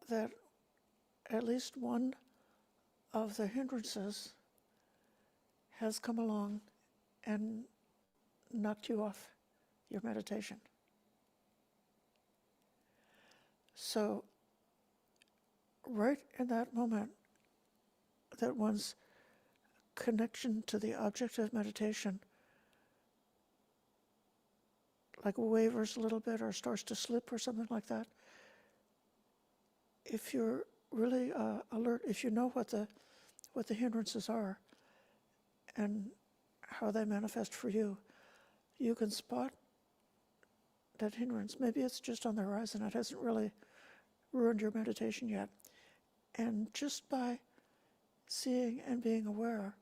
that at least one of the hindrances has come along and knocked you off your meditation. So, right in that moment, that one's connection to the object of meditation like wavers a little bit or starts to slip or something like that, if you're really alert, if you know what the hindrances are and how they manifest for you, you can spot that hindrance. Maybe it's just on the horizon. It hasn't really ruined your meditation yet. And just by seeing and being aware,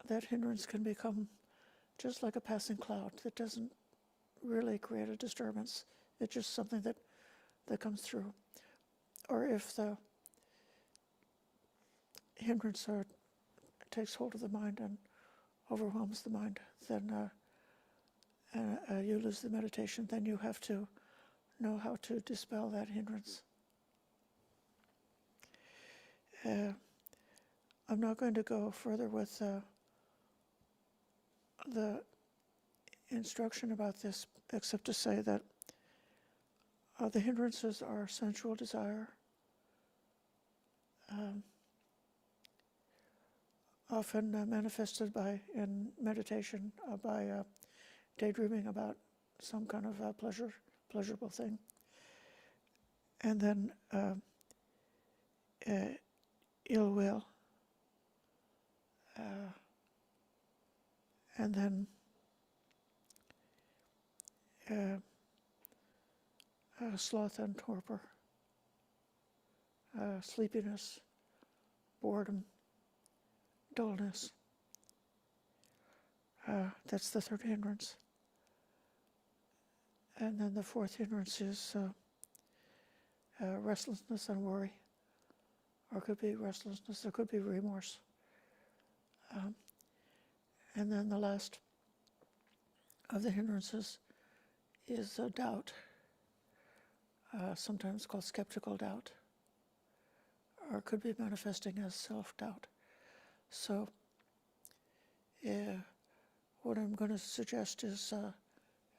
that hindrance can become just like a passing cloud that doesn't really create a disturbance. It's just something that comes through. Or if the hindrance takes hold of the mind and overwhelms the mind, then you lose the meditation. Then you have to know how to dispel that hindrance. I'm not going to go further with the instruction about this, except to say that the hindrances are sensual desire, often manifested in meditation by daydreaming about some kind of pleasurable thing, and then ill will, and then sloth and torpor, sleepiness, boredom, dullness. That's the third hindrance. And then the fourth hindrance is restlessness and worry. Or it could be restlessness, there could be remorse. And then the last of the hindrances is doubt, sometimes called skeptical doubt, or it could be manifesting as self-doubt. So what I'm going to suggest is,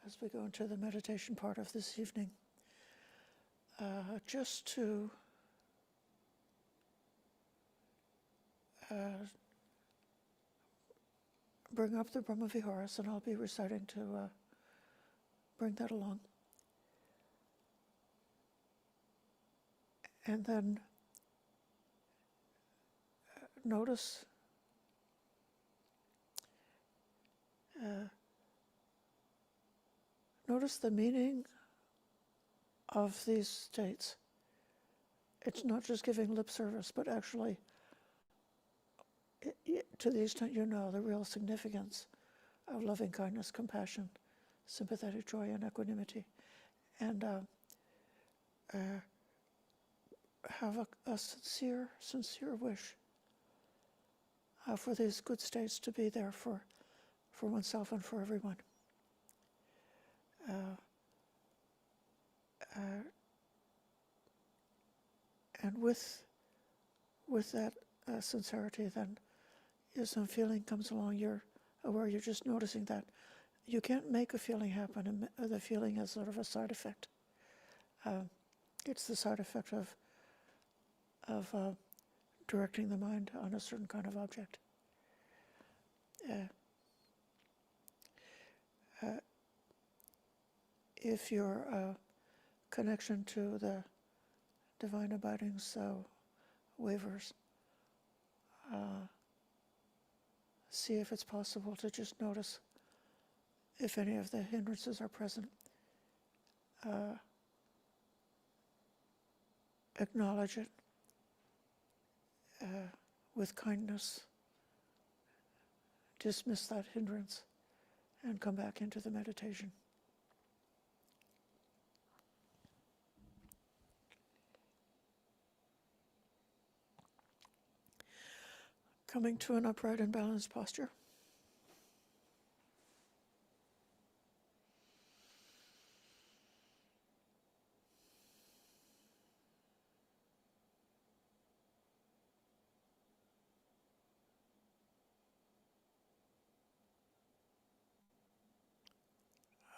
as we go into the meditation part of this evening, just to bring up the Brahma Viharas, and I'll be reciting to bring that along. And then notice the meaning of these states. It's not just giving lip service, but actually, to the extent you know the real significance of loving kindness, compassion, sympathetic joy, and equanimity, and have a sincere wish for these good states to be there for oneself and for everyone. And with that sincerity, then if some feeling comes along, you're aware, you're just noticing that. You can't make a feeling happen, and the feeling is sort of a side effect. It's the side effect of directing the mind on a certain kind of object. If your connection to the divine abidings wavers, see if it's possible to just notice if any of the hindrances are present. Acknowledge it with kindness. Dismiss that hindrance and come back into the meditation. Coming to an upright and balanced posture.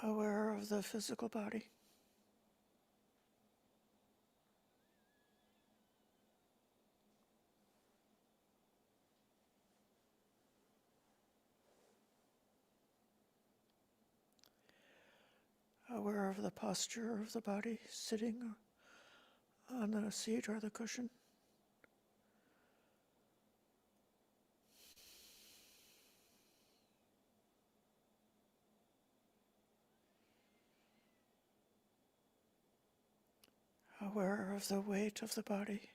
aware of the physical body, aware of the posture of the body, sitting on the seat or the cushion, aware of the weight of the body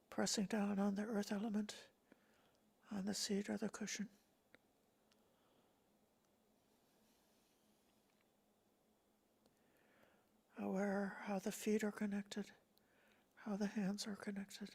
pressing down on the earth element, on the seat or the cushion. Aware how the feet are connected, how the hands are connected.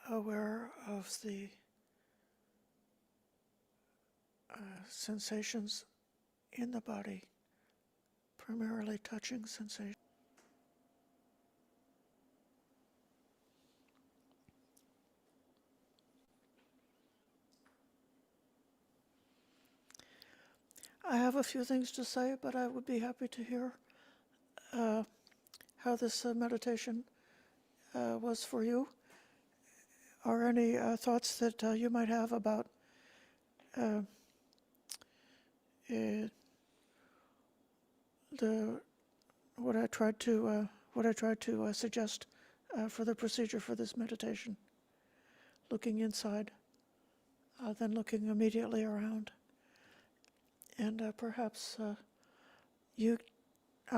Aware of the sensations in the body, primarily touching sensations. I have a few things to say, but I would be happy to hear how this meditation was for you, or any thoughts that you might have about what I tried to suggest for the procedure for this meditation. Looking inside, then looking immediately around, and perhaps I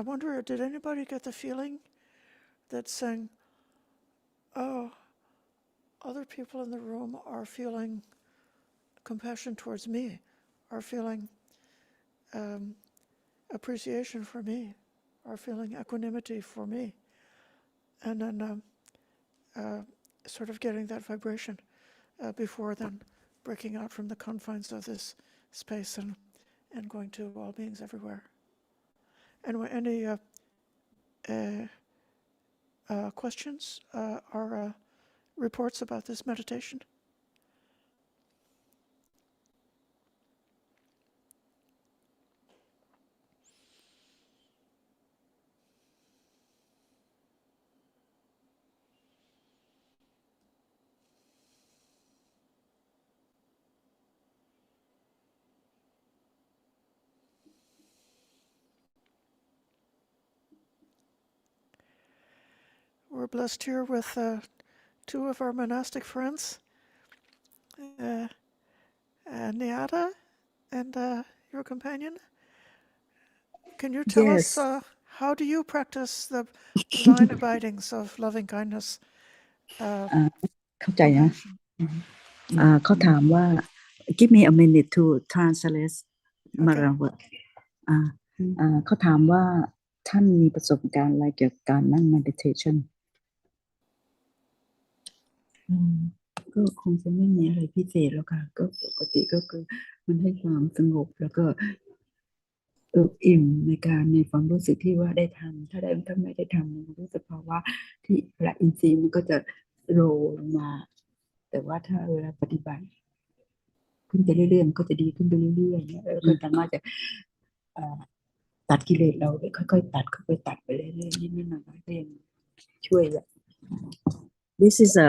wonder, did anybody get the feeling that saying, "Oh, other people in the room are feeling compassion towards me, are feeling appreciation for me, are feeling equanimity for me," and then sort of getting that vibration before then breaking out from the confines of this space and going to all beings everywhere. And any questions or reports about this meditation? We're blessed here with two of our monastic friends, Nyata and your companion. Can you tell us how do you practice the 9 abidings of loving kindness, เข้าใจนะ compassion? เขาถามว่า give me a minute to translate มาราเวเขาถามว่าท่านมีประสบการณ์อะไรเกี่ยวกับการนั่ง meditation ก็คงจะไม่มีอะไรพิเศษแล้วค่ะก็ปกติก็คือมันให้ความสงบแล้วก็อิ่มในความรู้สึกที่ว่าได้ทำถ้าไม่ได้ทำมันรู้สึกภาวะที่พระอินทรีย์มันก็จะโรลงมาแต่ว่าถ้าเวลาปฏิบัติขึ้นไปเรื่อยๆมันก็จะดีขึ้นไปเรื่อยๆเนี่ยแล้วก็สามารถจะตัดกิเลสเราค่อยๆตัดไปเรื่อยๆนิดๆหน่อยๆก็ยังช่วย This is a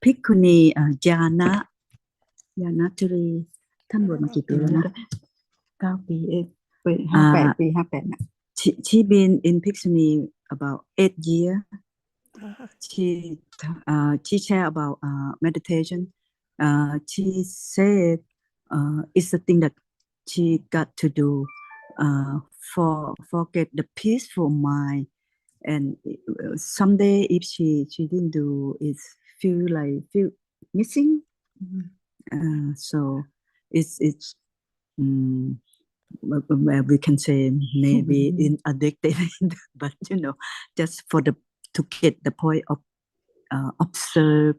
Bhikkhuni Janatri ท่านบวชมากี่ปีแล้วนะ9 ปี58 ปี58นะ She been in Bhikkhuni about 8 years. She share about meditation. She said it's the thing that she got to do for get the peaceful mind. And someday if she didn't do it, feel missing. So it's we can say maybe in addicted, but just for to get the point of observe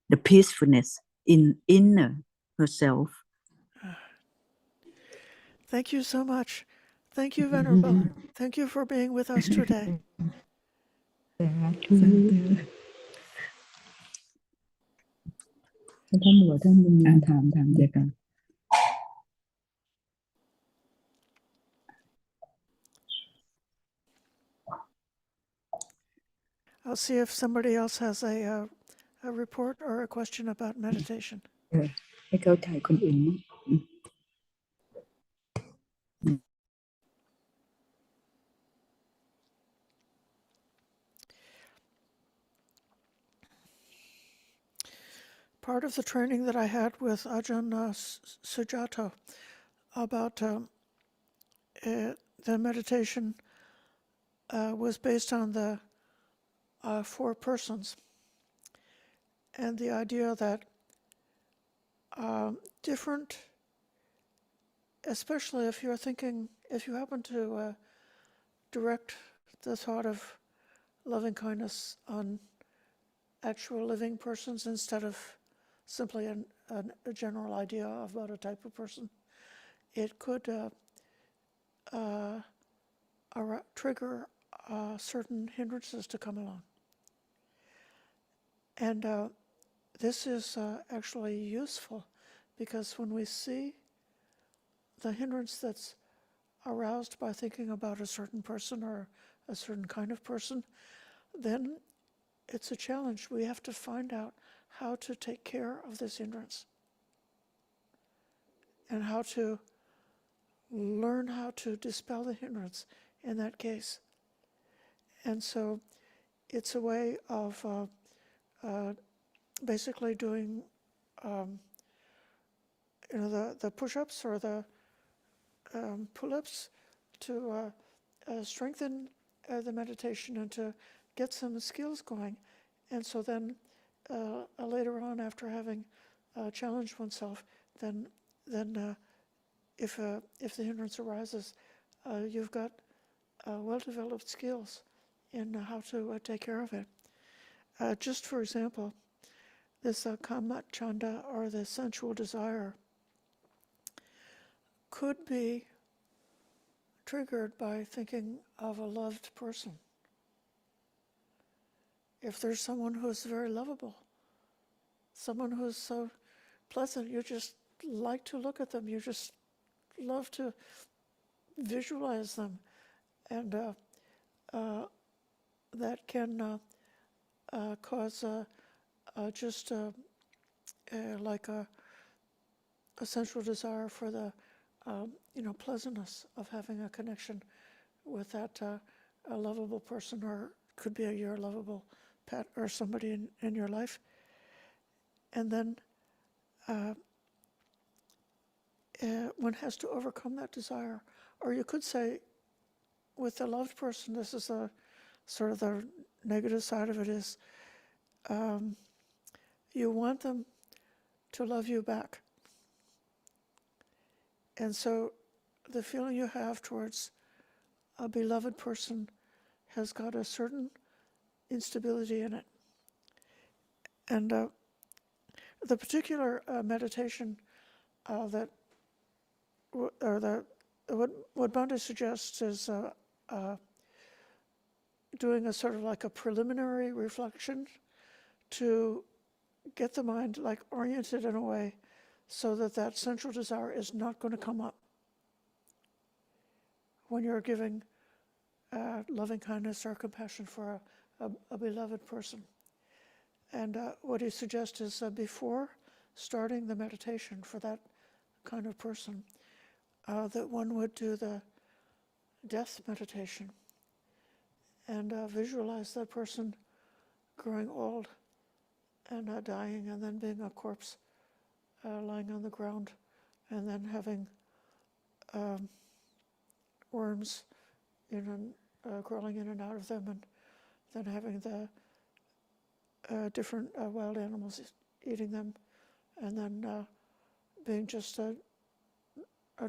the peacefulness in inner herself. Thank you so much. Thank you, Venerable. Thank you for being with us today. I'll see if somebody else has a report or a question about meditation. ให้เข้าใจคนอื่นมั้ง Part of the training that I had with Ajahn Sujato about the meditation was based on the 4 persons, and the idea that different, especially if you're thinking, if you happen to direct the thought of loving kindness on actual living persons instead of simply a general idea about a type of person, it could trigger certain hindrances to come along. And this is actually useful, because when we see the hindrance that's aroused by thinking about a certain person or a certain kind of person, then it's a challenge. We have to find out how to take care of this hindrance and how to learn how to dispel the hindrance in that case. And so it's a way of basically doing the push-ups or the pull-ups to strengthen the meditation and to get some skills going. And so then later on, after having challenged oneself, then if the hindrance arises, you've got well-developed skills in how to take care of it. Just for example, this kama chanda, or the sensual desire, could be triggered by thinking of a loved person. If there's someone who's very lovable, someone who's so pleasant, you just like to look at them, you just love to visualize them, and that can cause just like a sensual desire for the pleasantness of having a connection with that a lovable person, or could be your lovable pet or somebody in your life. And then one has to overcome that desire. Or you could say, with the loved person, this is a sort of the negative side of it, is you want them to love you back. And so the feeling you have towards a beloved person has got a certain instability in it. And the particular meditation that what Bhante suggests is doing a sort of like a preliminary reflection to get the mind like oriented in a way so that that central desire is not going to come up when you're giving loving kindness or compassion for a beloved person. And what he suggests is before starting the meditation for that kind of person, that one would do the death meditation and visualize that person growing old and dying, and then being a corpse lying on the ground, and then having worms crawling in and out of them, and then having the different wild animals eating them, and then being just a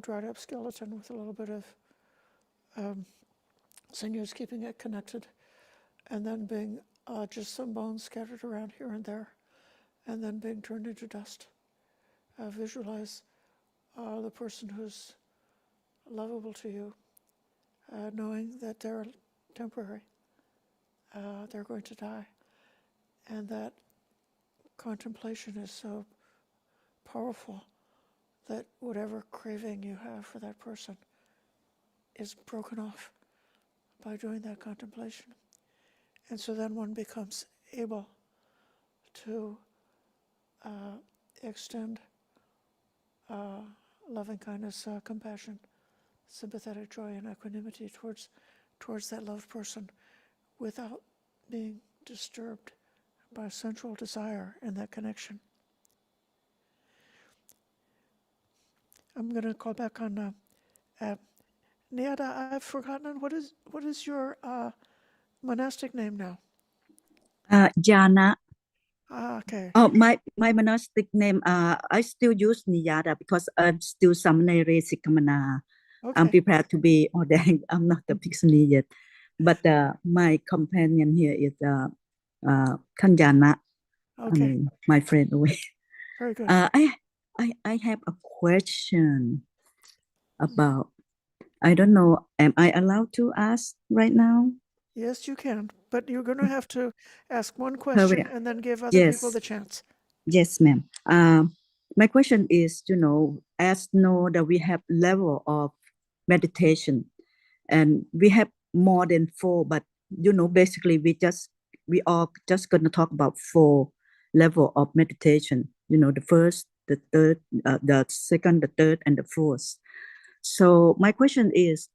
dried up skeleton with a little bit of sinews keeping it connected, and then being just some bones scattered around here and there, and then being turned into dust. Visualize the person who's lovable to you, knowing that they're temporary, they're going to die, and that contemplation is so powerful that whatever craving you have for that person is broken off by doing that contemplation. And so then one becomes able to extend loving kindness, compassion, sympathetic joy, and equanimity towards that loved person without being disturbed by sensual desire in that connection. I'm going to call back on Niada. I've forgotten what is your monastic name now? Jhana. Okay. Oh, my monastic name. I still use Niyada because I'm still Samanere Sikhamana. I'm Okay. prepared to be ordained. I'm not a Bhikshuni yet, but my companion here is Kanjana. I Okay. mean, my friend away. Very good. I have a question about. I don't know. Am I allowed to ask right now? Yes, you can, but you're going to have to ask one Hurry question up. and then give other people Yes, the chance. yes, ma'am. My question is, as know that we have level of meditation, and we have more than 4, but basically we are just gonna talk about 4 level of meditation. The first, the third, the second, the third, and the fourth. So my question is,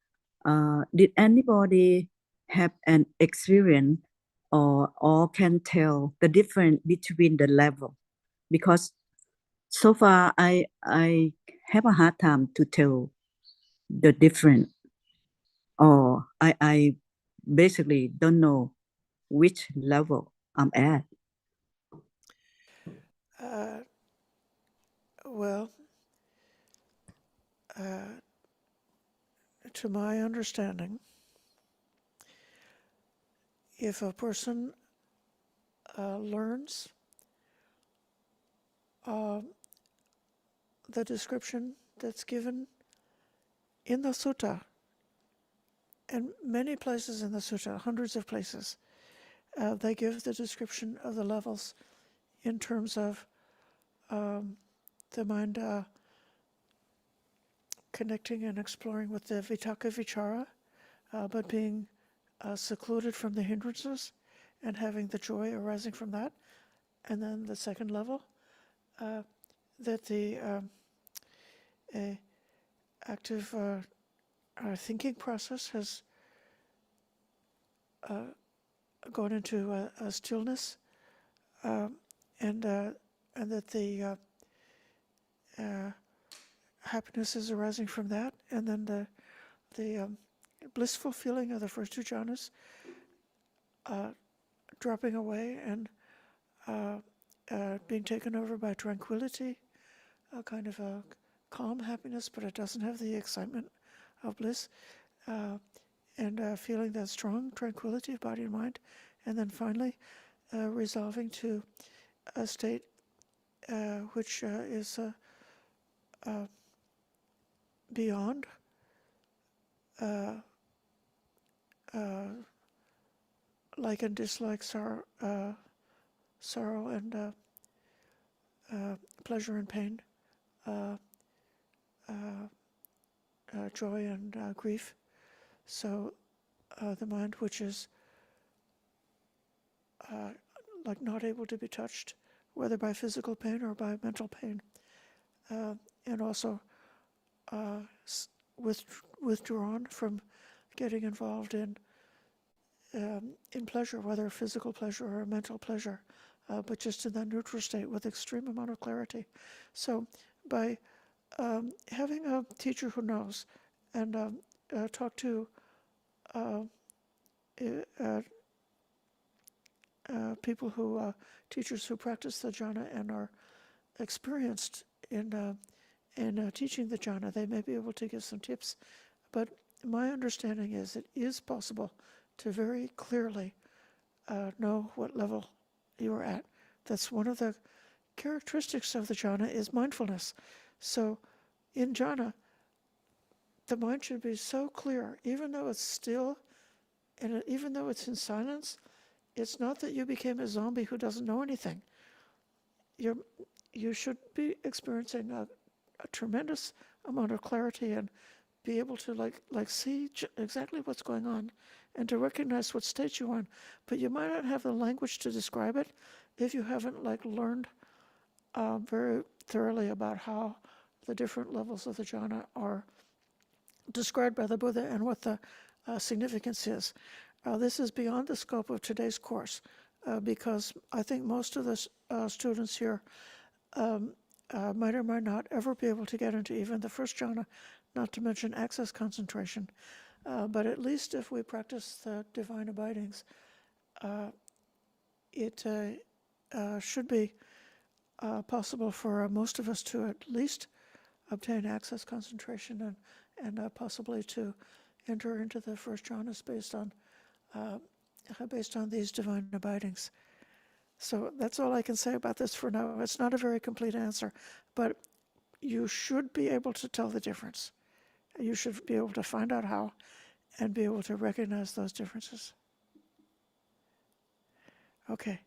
did anybody have an experience or can tell the difference between the level? Because so far I have a hard time to tell the difference, or I basically don't know which level I'm at. Uh, well, to my understanding, if a person learns the description that's given in the sutta, and many places in the sutta, hundreds of places, they give the description of the levels in terms of the mind connecting and exploring with the vitakka vichara, but being secluded from the hindrances and having the joy arising from that. And then the second level, that the active thinking process has gone into a stillness, and that the happiness is arising from that, and then the blissful feeling of the first 2 jhanas dropping away and being taken over by tranquility, a kind of a calm happiness, but it doesn't have the excitement of bliss, and feeling that strong tranquility of body and mind, and then finally resolving to a state which is beyond like and dislike, sorrow and pleasure and pain, joy and grief. So the mind which is like not able to be touched, whether by physical pain or by mental pain, and also withdrawn from getting involved in pleasure, whether physical pleasure or mental pleasure, but just in that neutral state with extreme amount of clarity. So by having a teacher who knows and talk to people who, teachers who practice the jhana and are experienced in teaching the jhana, they may be able to give some tips. But my understanding is it is possible to very clearly know what level you are at. That's one of the characteristics of the jhana is mindfulness. So in jhana, the mind should be so clear, even though it's still, and even though it's in silence, it's not that you became a zombie who doesn't know anything. You should be experiencing a tremendous amount of clarity and be able to like see exactly what's going on and to recognize what state you're on. But you might not have the language to describe it if you haven't learned very thoroughly about how the different levels of the jhana are described by the Buddha and what the significance is. This is beyond the scope of today's course because I think most of the students here might or might not ever be able to get into even the first jhana, not to mention access concentration. But at least if we practice the divine abidings, it should be possible for most of us to at least obtain access concentration and possibly to enter into the first jhanas based on these divine abidings. So that's all I can say about this for now. It's not a very complete answer, but you should be able to tell the difference. You should be able to find out how and be able to recognize those differences. Okay.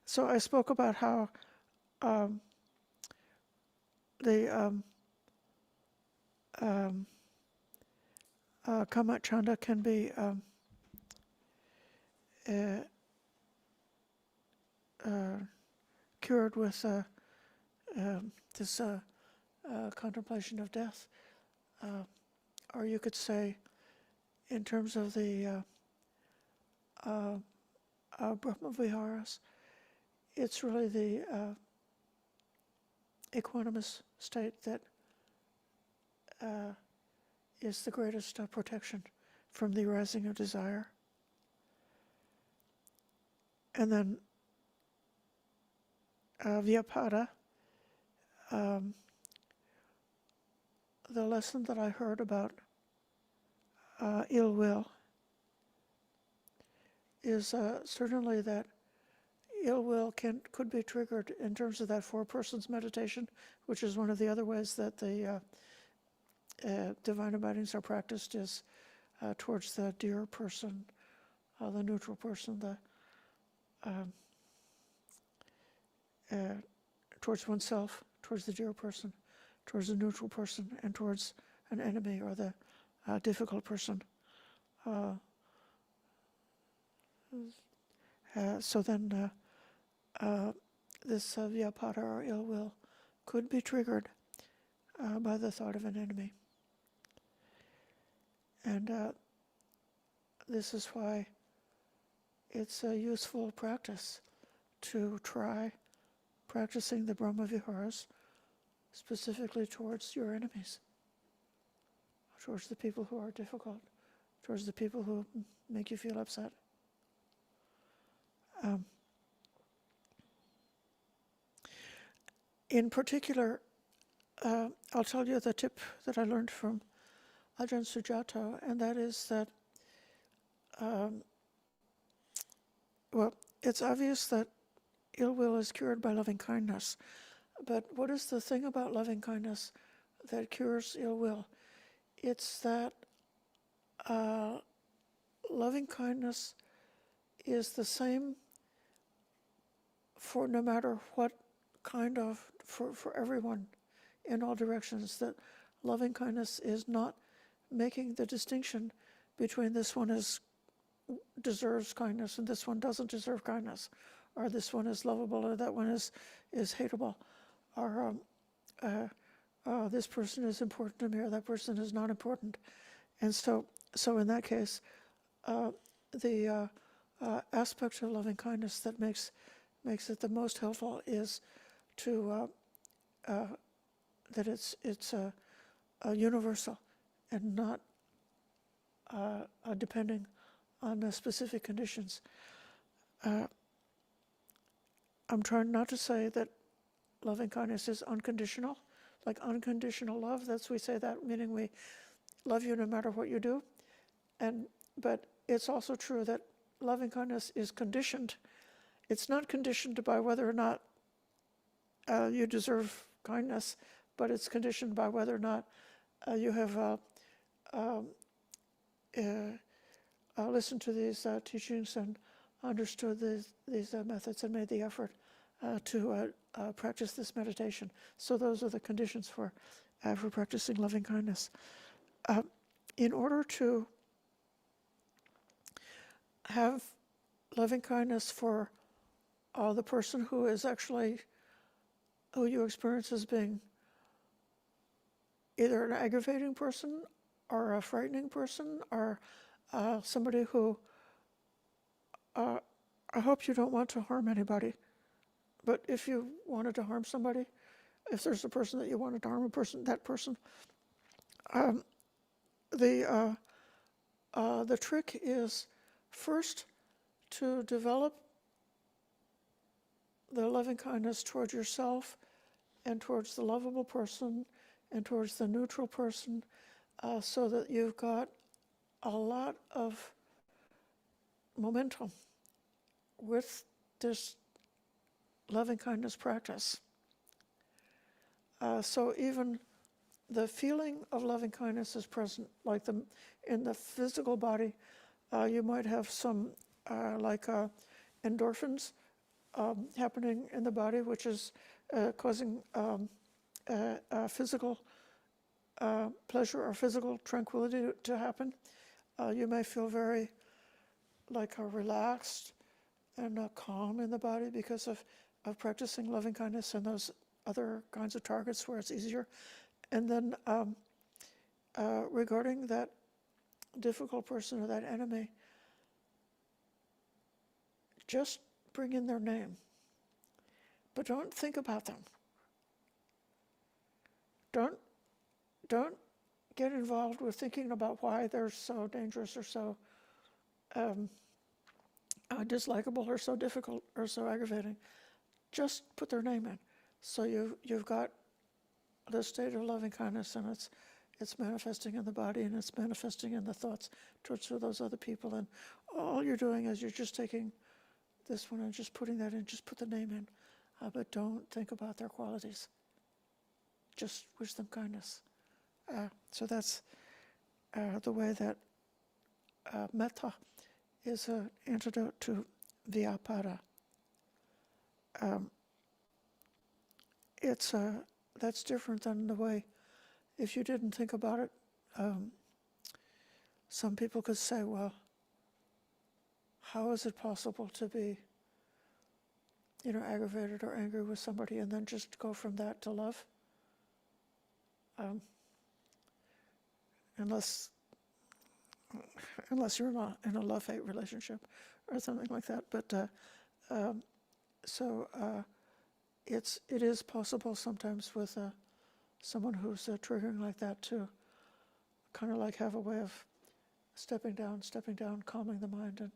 So I spoke about how the Kama Chanda can be cured with this contemplation of death. Or you could say, in terms of the Brahma Viharas, it's really the equanimous state that is the greatest protection from the arising of desire. And then Vyapada, the lesson that I heard about ill will is certainly that ill will could be triggered in terms of that four persons meditation, which is one of the other ways that the divine abidings are practiced, is towards the dear person, the neutral person, towards oneself, towards the dear person, towards the neutral person, and towards an enemy or the difficult person. So then this vyapada or ill will could be triggered by the thought of an enemy. And this is why it's a useful practice to try practicing the Brahma Viharas specifically towards your enemies, towards the people who are difficult, towards the people who make you feel upset. In particular, I'll tell you the tip that I learned from Ajahn Sujato, and that is that, well, it's obvious that ill will is cured by loving kindness. But what is the thing about loving kindness that cures ill will? It's that loving kindness is the same for no matter what kind of, for everyone in all directions, that loving kindness is not making the distinction between this one deserves kindness and this one doesn't deserve kindness, or this one is lovable or that one is hateable, or this person is important to me or that person is not important. And so in that case, the aspect of loving kindness that makes it the most helpful is to that it's universal and not depending on the specific conditions. I'm trying not to say that loving kindness is unconditional, like unconditional love. We say that meaning we love you no matter what you do. But it's also true that loving kindness is conditioned. It's not conditioned by whether or not you deserve kindness, but it's conditioned by whether or not you have listened to these teachings and understood these methods and made the effort to practice this meditation. So those are the conditions for practicing loving kindness. In order to have loving kindness for the person who you experience as being either an aggravating person or a frightening person or somebody who, I hope you don't want to harm anybody, but if you wanted to harm somebody, if there's a person that you wanted to harm, that person, the trick is first to develop the loving kindness towards yourself and towards the lovable person and towards the neutral person, so that you've got a lot of momentum with this loving kindness practice. So even the feeling of loving kindness is present, like in the physical body. You might have some endorphins happening in the body, which is causing physical pleasure or physical tranquility to happen. You may feel very relaxed and calm in the body because of practicing loving kindness and those other kinds of targets where it's easier. And then regarding that difficult person or that enemy, just bring in their name, but don't think about them. Don't get involved with thinking about why they're so dangerous or so dislikable or so difficult or so aggravating. Just put their name in. So you've got the state of loving kindness, and it's manifesting in the body, and it's manifesting in the thoughts towards those other people. And all you're doing is you're just taking this one and just putting that in, just put the name in, but don't think about their qualities. Just wish them kindness. So that's the way that metta is an antidote to vyapada. That's different than the way, if you didn't think about it, some people could say, well, how is it possible to be, aggravated or angry with somebody and then just go from that to love? Unless you're not in a love-hate relationship or something like that. But it is possible sometimes with someone who's triggering like that to kind of have a way of stepping down, calming the mind,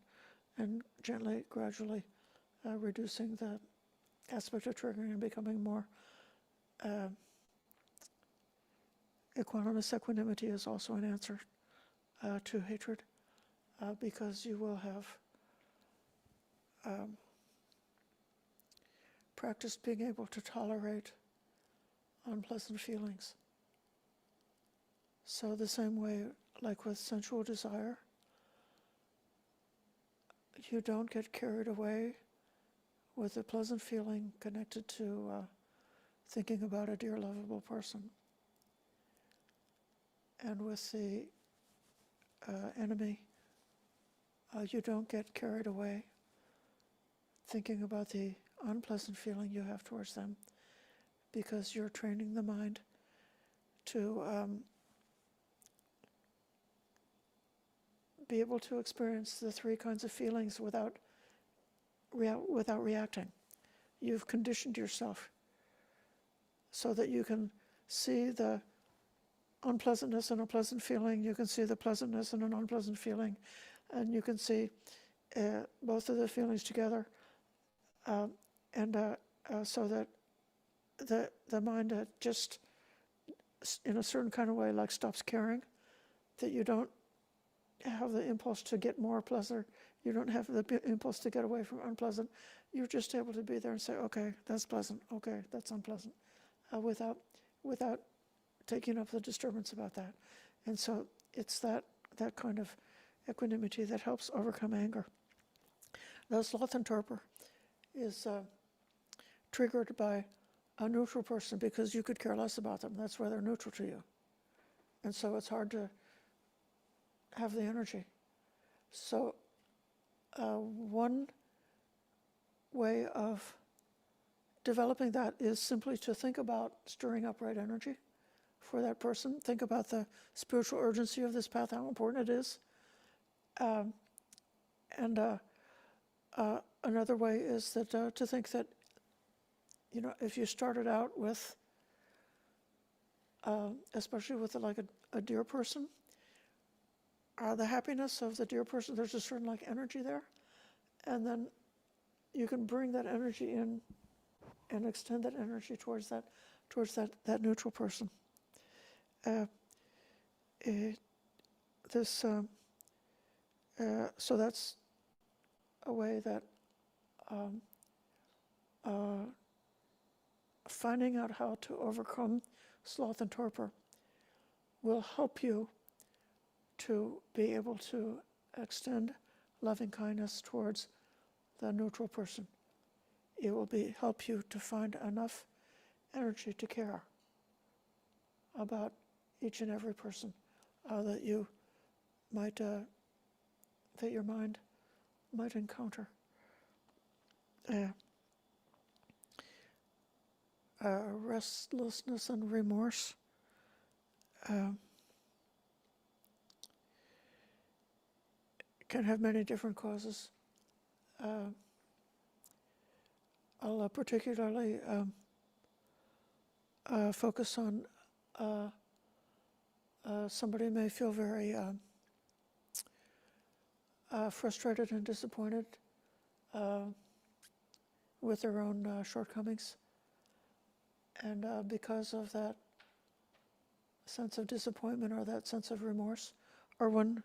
and gently, gradually reducing the aspect of triggering and becoming more equanimous. Equanimity is also an answer to hatred, because you will have practiced being able to tolerate unpleasant feelings. So the same way, like with sensual desire, you don't get carried away with a pleasant feeling connected to thinking about a dear, lovable person. And with the enemy, you don't get carried away thinking about the unpleasant feeling you have towards them, because you're training the mind to be able to experience the three kinds of feelings without reacting. You've conditioned yourself so that you can see the unpleasantness in a pleasant feeling, you can see the pleasantness in an unpleasant feeling, and you can see both of the feelings together, so that the mind just in a certain kind of way stops caring, that you don't have the impulse to get more pleasant. You don't have the impulse to get away from unpleasant. You're just able to be there and say, okay, that's pleasant. Okay, that's unpleasant, without taking up the disturbance about that. And so it's that kind of equanimity that helps overcome anger. Now, sloth and torpor is triggered by a neutral person because you could care less about them. That's why they're neutral to you. And so it's hard to have the energy. So one way of developing that is simply to think about stirring up right energy for that person. Think about the spiritual urgency of this path, how important it is. Another way is that to think that, if you started out with, especially with a dear person, the happiness of the dear person, there's a certain energy there, and then you can bring that energy in and extend that energy towards that neutral person. So that's a way that finding out how to overcome sloth and torpor will help you to be able to extend loving kindness towards the neutral person. It will help you to find enough energy to care about each and every person that you might, that your mind might encounter. Restlessness and remorse. Can have many different causes. I'll particularly focus on somebody may feel very frustrated and disappointed with their own shortcomings. And because of that sense of disappointment or that sense of remorse, or when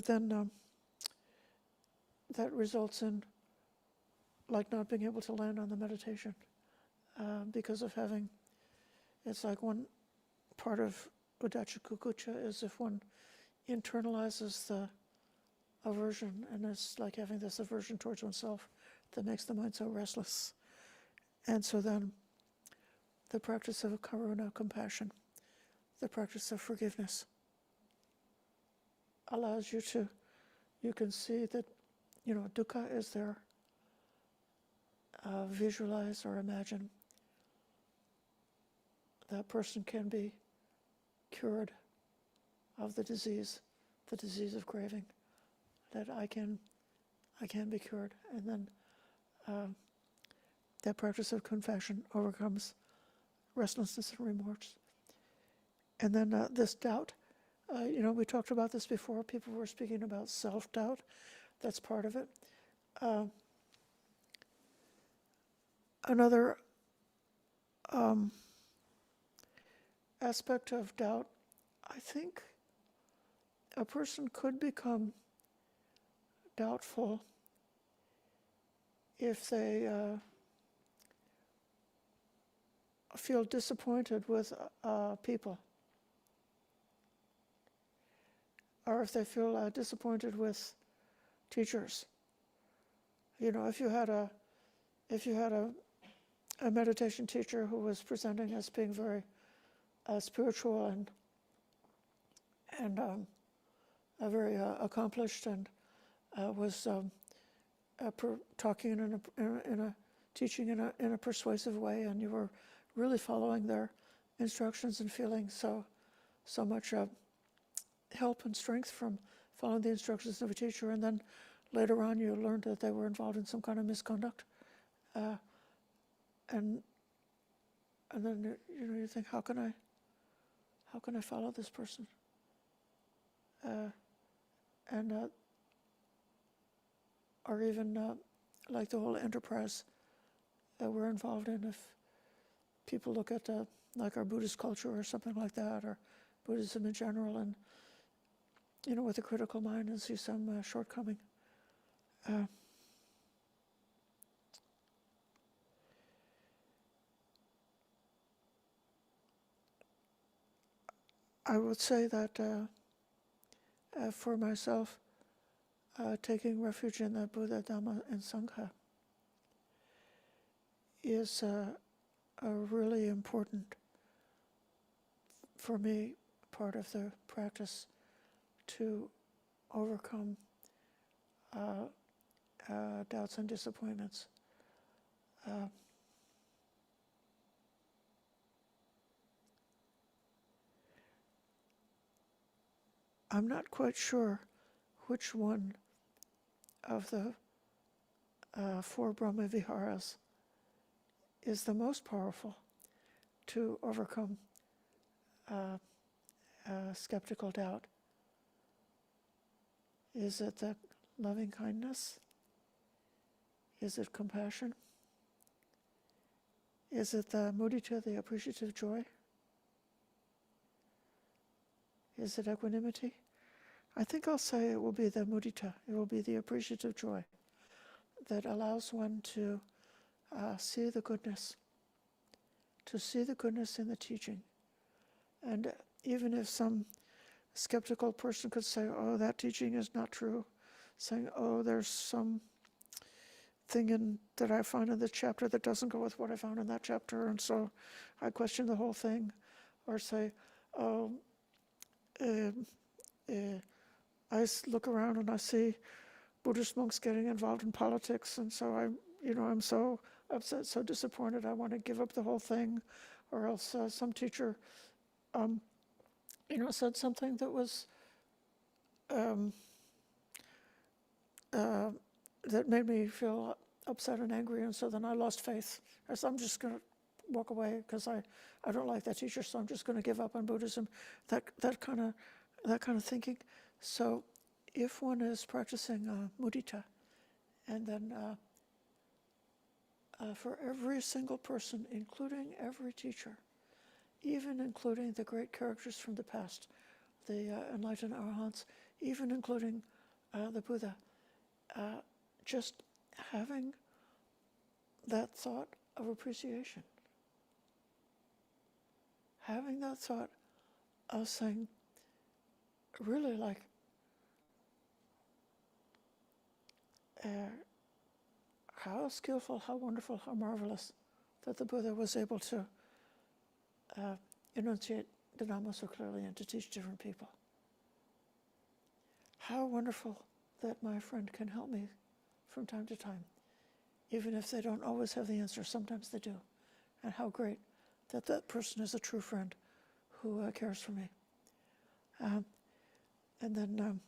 then that results in not being able to land on the meditation because of having, it's like one part of Udacha Kukucha is if one internalizes the aversion, and it's like having this aversion towards oneself that makes the mind so restless. And so then the practice of karuna, compassion, the practice of forgiveness allows you to, you can see that, dukkha is there. Visualize or imagine that person can be cured of the disease of craving, that I can be cured. And then that practice of compassion overcomes restlessness and remorse. And then this doubt, we talked about this before. People were speaking about self-doubt. That's part of it. Another aspect of doubt, I think a person could become doubtful if they feel disappointed with people, or if they feel disappointed with teachers. If you had a meditation teacher who was presenting as being very spiritual and very accomplished, and was talking in a teaching in a persuasive way, and you were really following their instructions and feeling so much help and strength from following the instructions of a teacher, and then later on you learned that they were involved in some kind of misconduct, and then you think, how can I follow this person? Or even like the whole enterprise that we're involved in. If people look at like our Buddhist culture or something like that, or Buddhism in general, and with a critical mind and see some shortcoming. I would say that for myself, taking refuge in the Buddha, Dhamma, and Sangha is a really important, for me, part of the practice to overcome doubts and disappointments. I'm not quite sure which one of the 4 Brahma Viharas is the most powerful to overcome skeptical doubt. Is it the loving kindness? Is it compassion? Is it the mudita, the appreciative joy? Is it equanimity? I think I'll say it will be the mudita. It will be the appreciative joy that allows one to see the goodness, in the teaching. And even if some skeptical person could say, oh, that teaching is not true, saying, oh, there's some thing that I find in this chapter that doesn't go with what I found in that chapter, and so I question the whole thing. Or say, oh, I look around and I see Buddhist monks getting involved in politics, and so I'm so upset, so disappointed, I want to give up the whole thing. Or else some teacher, said something that was that made me feel upset and angry, and so then I lost faith. So I'm just going to walk away because I don't like that teacher, so I'm just going to give up on Buddhism. That kind of thinking. So if one is practicing mudita, and then for every single person, including every teacher, even including the great characters from the past, the enlightened arahants, even including the Buddha, just having that thought of appreciation, having that thought of saying, really, like, how skillful, how wonderful, how marvelous that the Buddha was able to enunciate the Dhamma so clearly and to teach different people. How wonderful that my friend can help me from time to time, even if they don't always have the answer. Sometimes they do. And how great that that person is a true friend who cares for me. And then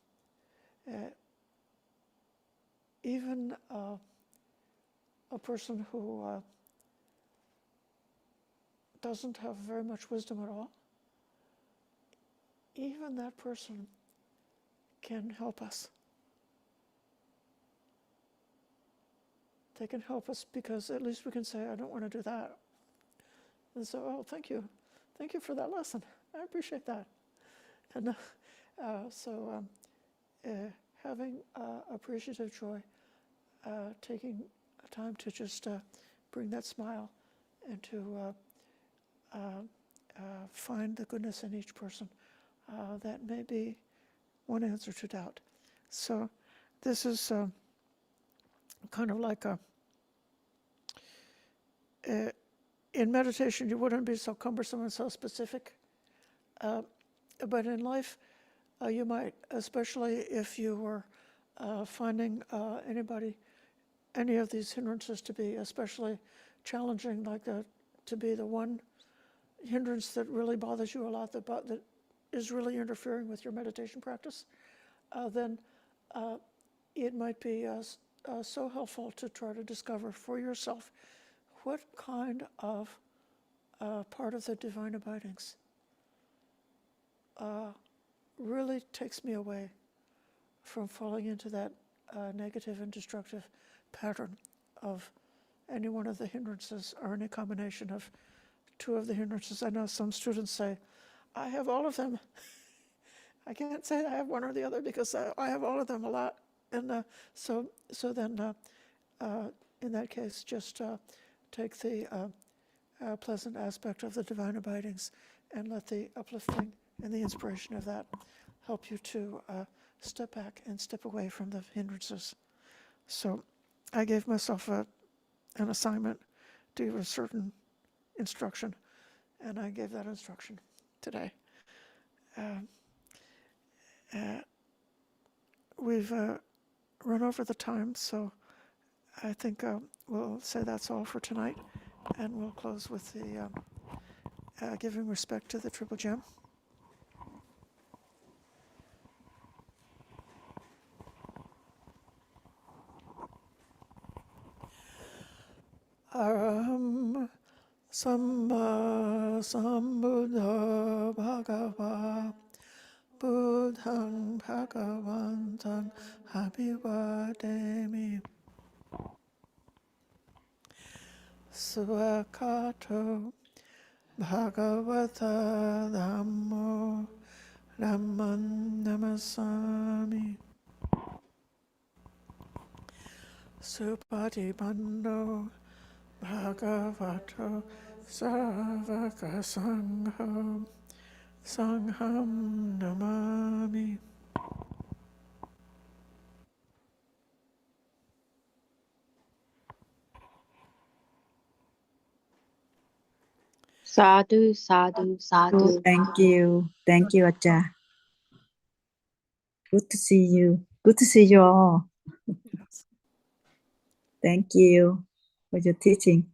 even a person who doesn't have very much wisdom at all, even that person can help us. They can help us because at least we can say, I don't want to do that. And so, oh, thank you. Thank you for that lesson. I appreciate that. And so having appreciative joy, taking time to just bring that smile and to find the goodness in each person, that may be one answer to doubt. So this is kind of like in meditation, you wouldn't be so cumbersome and so specific. But in life, you might, especially if you were finding any of these hindrances to be especially challenging, like to be the one hindrance that really bothers you a lot, that is really interfering with your meditation practice, then it might be so helpful to try to discover for yourself what kind of part of the divine abidings really takes me away from falling into that negative and destructive pattern of any one of the hindrances or any combination of 2 of the hindrances. I know some students say, I have all of them. I can't say I have one or the other because I have all of them a lot. And so then in that case, just take the pleasant aspect of the divine abidings and let the uplifting and the inspiration of that help you to step back and step away from the hindrances. So I gave myself an assignment to give a certain instruction, and I gave that instruction today. We've run over the time, so I think we'll say that's all for tonight, and we'll close with the giving respect to the Triple Gem. Aram Samba Sambuddha Bhagava Buddhang Bhagavantan Abhivademi Swakato Bhagavata Dhammo Dhamman Namasami Supatipando Bhagavato Savaka Sangham Sangham Namami. Sadhu, sadhu, sadhu. Thank you, Acha. Good to see you. Good to see you all. Yes. Thank you for your teaching.